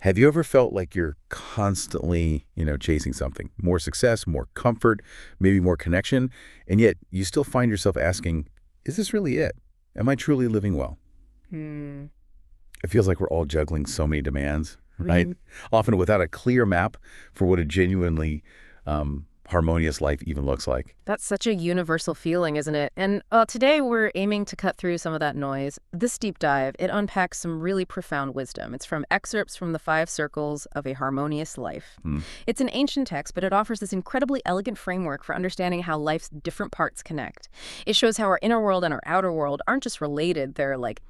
Have you ever felt like you're constantly, chasing something? More success, more comfort, maybe more connection, and yet you still find yourself asking, is this really it? Am I truly living well? Hmm. It feels like we're all juggling so many demands, right? hmm Often without a clear map for what a genuinely harmonious life even looks like. That's such a universal feeling, isn't it? And today we're aiming to cut through some of that noise. This deep dive, it unpacks some really profound wisdom. It's from excerpts from the Five Circles of a Harmonious Life. Hmm. It's an ancient text, but it offers this incredibly elegant framework for understanding how life's different parts connect. It shows how our inner world and our outer world aren't just related, they're like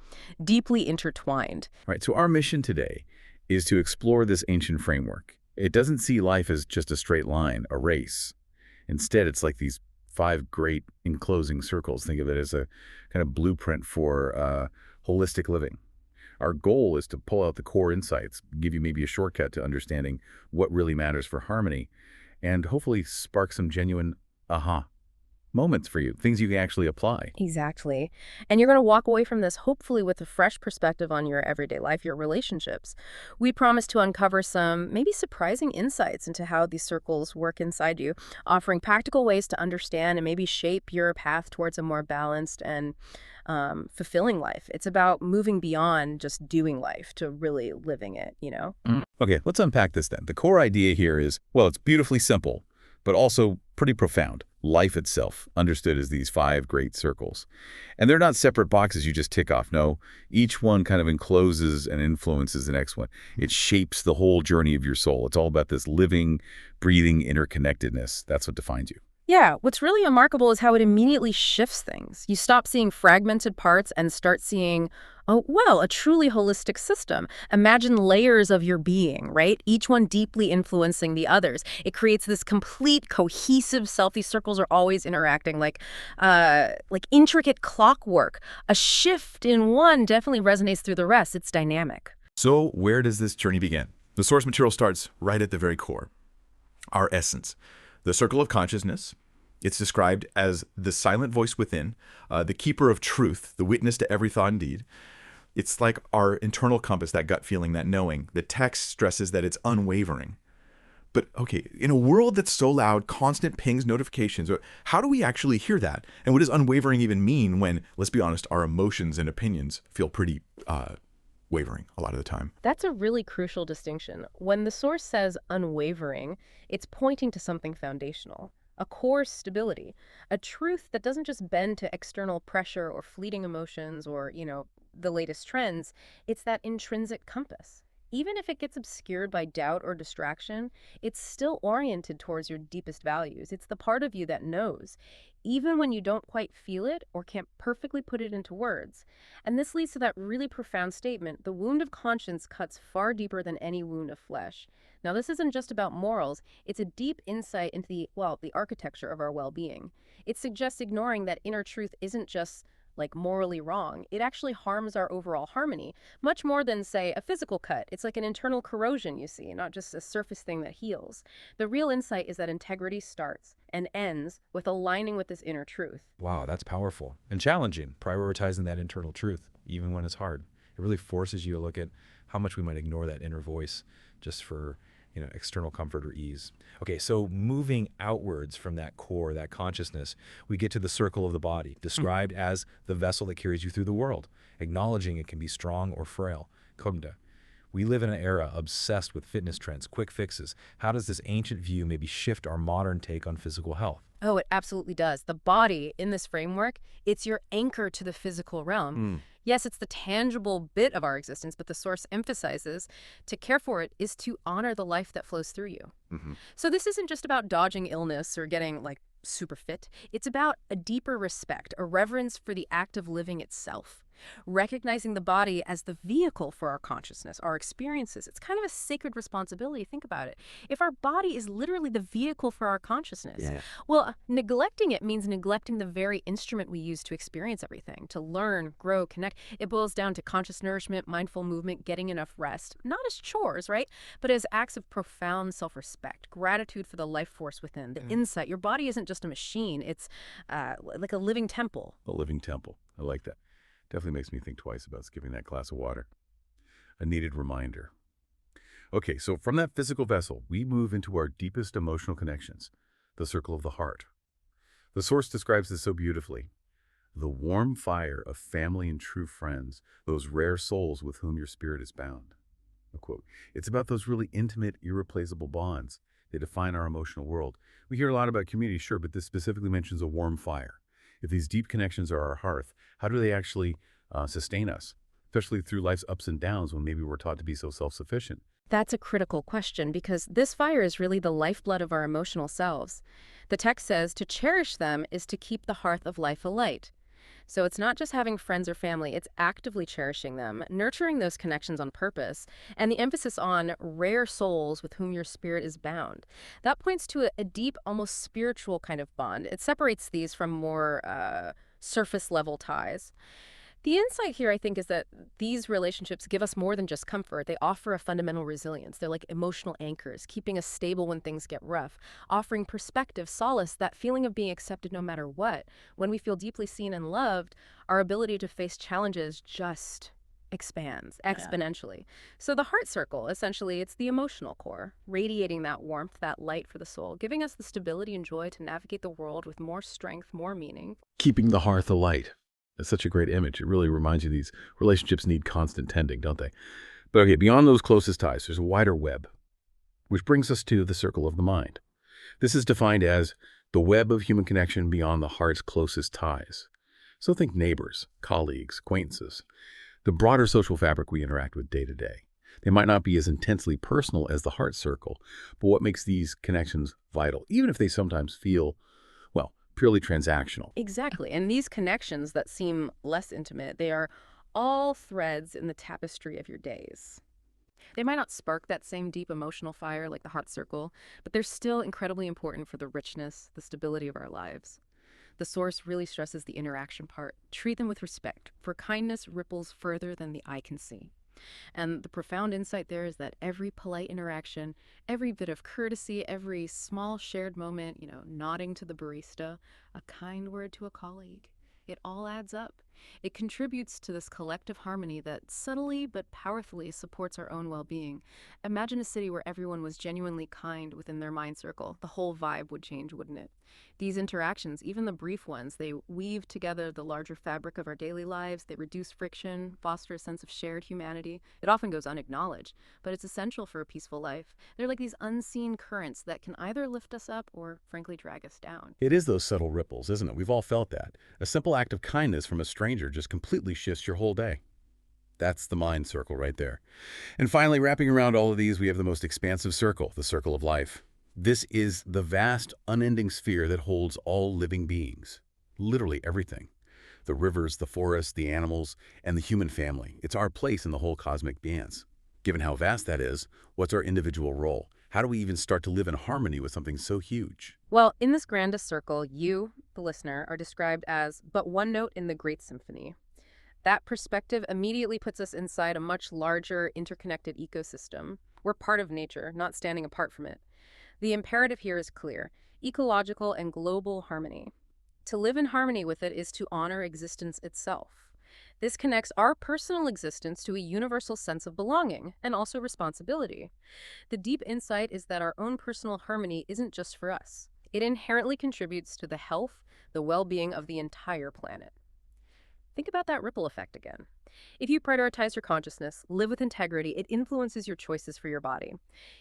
deeply intertwined. Right. So our mission today is to explore this ancient framework. It doesn't see life as just a straight line, a race. Instead, it's like these five great enclosing circles. Think of it as a kind of blueprint for holistic living. Our goal is to pull out the core insights, give you maybe a shortcut to understanding what really matters for harmony, and hopefully spark some genuine aha moments for you, things you can actually apply. Exactly. And you're going to walk away from this hopefully with a fresh perspective on your everyday life, your relationships. We promise to uncover some maybe surprising insights into how these circles work inside you, offering practical ways to understand and maybe shape your path towards a more balanced and fulfilling life. It's about moving beyond just doing life to really living it? Okay, let's unpack this then. The core idea here is, well, it's beautifully simple, but also pretty profound. Life itself, understood as these five great circles. And they're not separate boxes you just tick off. No, each one kind of encloses and influences the next one. It shapes the whole journey of your soul. It's all about this living, breathing interconnectedness. That's what defines you. Yeah, what's really remarkable is how it immediately shifts things. You stop seeing fragmented parts and start seeing, oh, well, a truly holistic system. Imagine layers of your being, right? Each one deeply influencing the others. It creates this complete, cohesive self. These circles are always interacting like intricate clockwork. A shift in one definitely resonates through the rest. It's dynamic. So where does this journey begin? The source material starts right at the very core, our essence. The circle of consciousness, it's described as the silent voice within, the keeper of truth, the witness to every thought and deed. It's like our internal compass, that gut feeling, that knowing. The text stresses that it's unwavering. But okay, in a world that's so loud, constant pings, notifications, how do we actually hear that? And what does unwavering even mean when, let's be honest, our emotions and opinions feel pretty wavering a lot of the time? That's a really crucial distinction. When the source says unwavering, it's pointing to something foundational, a core stability, a truth that doesn't just bend to external pressure or fleeting emotions or the latest trends. It's that intrinsic compass. Even if it gets obscured by doubt or distraction, it's still oriented towards your deepest values. It's the part of you that knows, even when you don't quite feel it or can't perfectly put it into words. And this leads to that really profound statement: the wound of conscience cuts far deeper than any wound of flesh. Now, this isn't just about morals, it's a deep insight into the architecture of our well-being. It suggests ignoring that inner truth isn't just like morally wrong. It actually harms our overall harmony, much more than, say, a physical cut. It's like an internal corrosion, you see, not just a surface thing that heals. The real insight is that integrity starts and ends with aligning with this inner truth. Wow, that's powerful and challenging, prioritizing that internal truth, even when it's hard. It really forces you to look at how much we might ignore that inner voice just for external comfort or ease. Okay, so moving outwards from that core, that consciousness, we get to the circle of the body, described as the vessel that carries you through the world, acknowledging it can be strong or frail. Kogda. We live in an era obsessed with fitness trends, quick fixes. How does this ancient view maybe shift our modern take on physical health? Oh, it absolutely does. The body, in this framework, it's your anchor to the physical realm. Yes, it's the tangible bit of our existence, but the source emphasizes to care for it is to honor the life that flows through you. So this isn't just about dodging illness or getting super fit. It's about a deeper respect, a reverence for the act of living itself. Recognizing the body as the vehicle for our consciousness, our experiences. It's kind of a sacred responsibility. Think about it. If our body is literally the vehicle for our consciousness, well, neglecting it means neglecting the very instrument we use to experience everything, to learn, grow, connect. It boils down to conscious nourishment, mindful movement, getting enough rest, not as chores, right? But as acts of profound self-respect, gratitude for the life force within, the insight. Your body isn't just a machine. It's like a living temple. A living temple. I like that. Definitely makes me think twice about skipping that glass of water. A needed reminder. Okay, so from that physical vessel, we move into our deepest emotional connections, the circle of the heart. The Source describes this so beautifully. The warm fire of family and true friends, those rare souls with whom your spirit is bound. A quote. It's about those really intimate, irreplaceable bonds. They define our emotional world. We hear a lot about community, sure, but this specifically mentions a warm fire. If these deep connections are our hearth, how do they actually sustain us, especially through life's ups and downs when maybe we're taught to be so self-sufficient? That's a critical question because this fire is really the lifeblood of our emotional selves. The text says to cherish them is to keep the hearth of life alight. So it's not just having friends or family, it's actively cherishing them, nurturing those connections on purpose, and the emphasis on rare souls with whom your spirit is bound. That points to a deep, almost spiritual kind of bond. It separates these from more surface level ties. The insight here, I think, is that these relationships give us more than just comfort. They offer a fundamental resilience. They're like emotional anchors, keeping us stable when things get rough, offering perspective, solace, that feeling of being accepted no matter what. When we feel deeply seen and loved, our ability to face challenges just expands exponentially. So the heart circle, essentially, it's the emotional core, radiating that warmth, that light for the soul, giving us the stability and joy to navigate the world with more strength, more meaning. Keeping the hearth alight. That's such a great image. It really reminds you these relationships need constant tending, don't they? But okay, beyond those closest ties, there's a wider web, which brings us to the circle of the mind. This is defined as the web of human connection beyond the heart's closest ties. So think neighbors, colleagues, acquaintances, the broader social fabric we interact with day to day. They might not be as intensely personal as the heart circle, but what makes these connections vital, even if they sometimes feel, well, purely transactional. Exactly. And these connections that seem less intimate, they are all threads in the tapestry of your days. They might not spark that same deep emotional fire like the heart circle, but they're still incredibly important for the richness, the stability of our lives. The Source really stresses the interaction part. Treat them with respect, for kindness ripples further than the eye can see. And the profound insight there is that every polite interaction, every bit of courtesy, every small shared moment, nodding to the barista, a kind word to a colleague, it all adds up. It contributes to this collective harmony that subtly but powerfully supports our own well-being. Imagine a city where everyone was genuinely kind within their mind circle. The whole vibe would change, wouldn't it? These interactions, even the brief ones, they weave together the larger fabric of our daily lives. They reduce friction, foster a sense of shared humanity. It often goes unacknowledged, but it's essential for a peaceful life. They're like these unseen currents that can either lift us up or, frankly, drag us down. It is those subtle ripples, isn't it? We've all felt that. A simple act of kindness from a stranger just completely shifts your whole day. That's the mind circle right there. And finally, wrapping around all of these, we have the most expansive circle, the circle of life. This is the vast, unending sphere that holds all living beings. Literally everything. The rivers, the forests, the animals, and the human family. It's our place in the whole cosmic dance. Given how vast that is, what's our individual role? How do we even start to live in harmony with something so huge? Well, in this grandest circle, you, the listener, are described as but one note in the great symphony. That perspective immediately puts us inside a much larger, interconnected ecosystem. We're part of nature, not standing apart from it. The imperative here is clear: ecological and global harmony. To live in harmony with it is to honor existence itself. This connects our personal existence to a universal sense of belonging and also responsibility. The deep insight is that our own personal harmony isn't just for us. It inherently contributes to the health, the well-being of the entire planet. Think about that ripple effect again. If you prioritize your consciousness, live with integrity, it influences your choices for your body.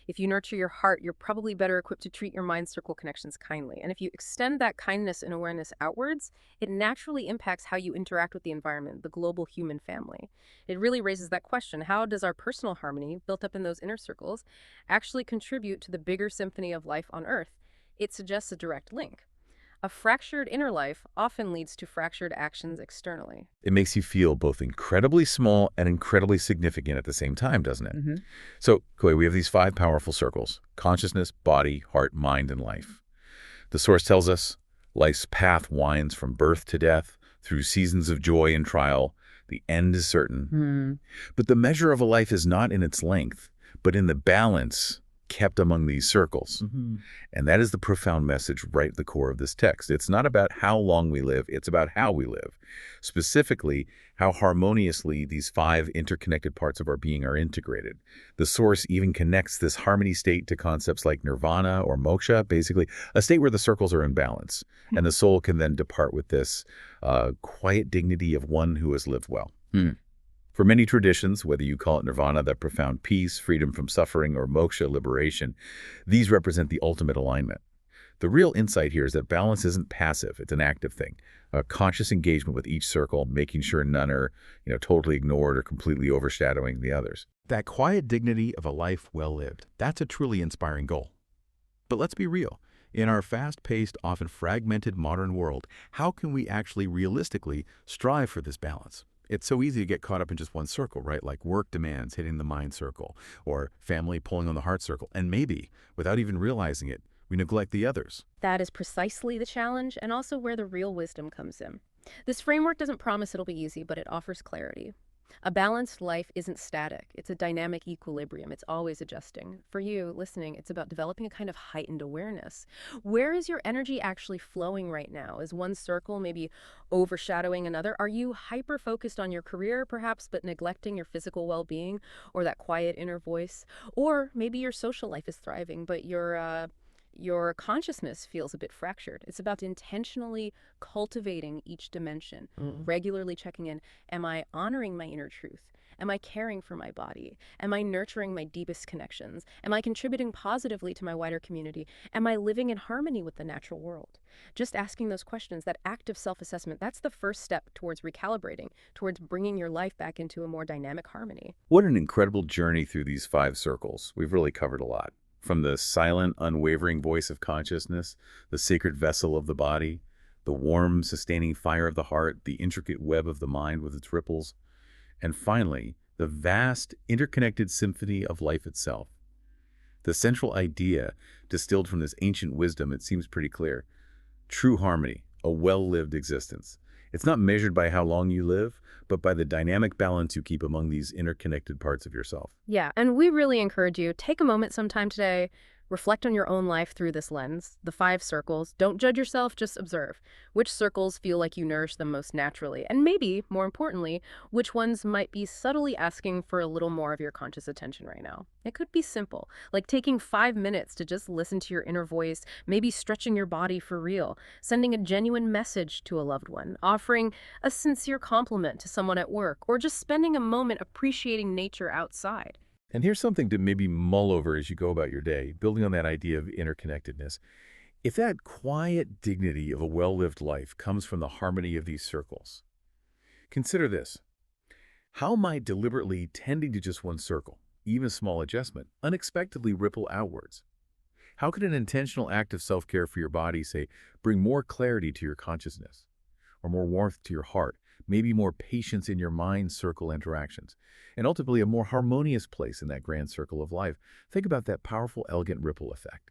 If you nurture your heart, you're probably better equipped to treat your mind circle connections kindly. And if you extend that kindness and awareness outwards, it naturally impacts how you interact with the environment, the global human family. It really raises that question: how does our personal harmony, built up in those inner circles, actually contribute to the bigger symphony of life on Earth? It suggests a direct link. A fractured inner life often leads to fractured actions externally. It makes you feel both incredibly small and incredibly significant at the same time, doesn't it? So, Koi, we have these 5 powerful circles: consciousness, body, heart, mind, and life. The Source tells us life's path winds from birth to death, through seasons of joy and trial. The end is certain. But the measure of a life is not in its length, but in the balance, kept among these circles. And that is the profound message right at the core of this text. It's not about how long we live, it's about how we live. Specifically, how harmoniously these 5 interconnected parts of our being are integrated. The Source even connects this harmony state to concepts like nirvana or moksha, basically a state where the circles are in balance. And the soul can then depart with this quiet dignity of one who has lived well. For many traditions, whether you call it nirvana, that profound peace, freedom from suffering, or moksha, liberation, these represent the ultimate alignment. The real insight here is that balance isn't passive, it's an active thing. A conscious engagement with each circle, making sure none are, totally ignored or completely overshadowing the others. That quiet dignity of a life well lived, that's a truly inspiring goal. But let's be real. In our fast-paced, often fragmented modern world, how can we actually realistically strive for this balance? It's so easy to get caught up in just one circle, right? Like work demands hitting the mind circle, or family pulling on the heart circle. And maybe, without even realizing it, we neglect the others. That is precisely the challenge, and also where the real wisdom comes in. This framework doesn't promise it'll be easy, but it offers clarity. A balanced life isn't static. It's a dynamic equilibrium. It's always adjusting. For you, listening, it's about developing a kind of heightened awareness. Where is your energy actually flowing right now? Is one circle maybe overshadowing another? Are you hyper-focused on your career, perhaps, but neglecting your physical well-being or that quiet inner voice? Or maybe your social life is thriving, but your consciousness feels a bit fractured. It's about intentionally cultivating each dimension, regularly checking in. Am I honoring my inner truth? Am I caring for my body? Am I nurturing my deepest connections? Am I contributing positively to my wider community? Am I living in harmony with the natural world? Just asking those questions, that active self-assessment, that's the first step towards recalibrating, towards bringing your life back into a more dynamic harmony. What an incredible journey through these 5 circles. We've really covered a lot. From the silent, unwavering voice of consciousness, the sacred vessel of the body, the warm, sustaining fire of the heart, the intricate web of the mind with its ripples, and finally, the vast, interconnected symphony of life itself. The central idea, distilled from this ancient wisdom, it seems pretty clear. True harmony, a well-lived existence. It's not measured by how long you live, but by the dynamic balance you keep among these interconnected parts of yourself. Yeah, and we really encourage you, take a moment sometime today, reflect on your own life through this lens, the 5 circles. Don't judge yourself, just observe. Which circles feel like you nourish them most naturally? And maybe, more importantly, which ones might be subtly asking for a little more of your conscious attention right now? It could be simple, like taking 5 minutes to just listen to your inner voice, maybe stretching your body for real, sending a genuine message to a loved one, offering a sincere compliment to someone at work, or just spending a moment appreciating nature outside. And here's something to maybe mull over as you go about your day, building on that idea of interconnectedness. If that quiet dignity of a well-lived life comes from the harmony of these circles, consider this. How might deliberately tending to just one circle, even a small adjustment, unexpectedly ripple outwards? How could an intentional act of self-care for your body, say, bring more clarity to your consciousness, or more warmth to your heart, maybe more patience in your mind circle interactions, and ultimately a more harmonious place in that grand circle of life? Think about that powerful, elegant ripple effect.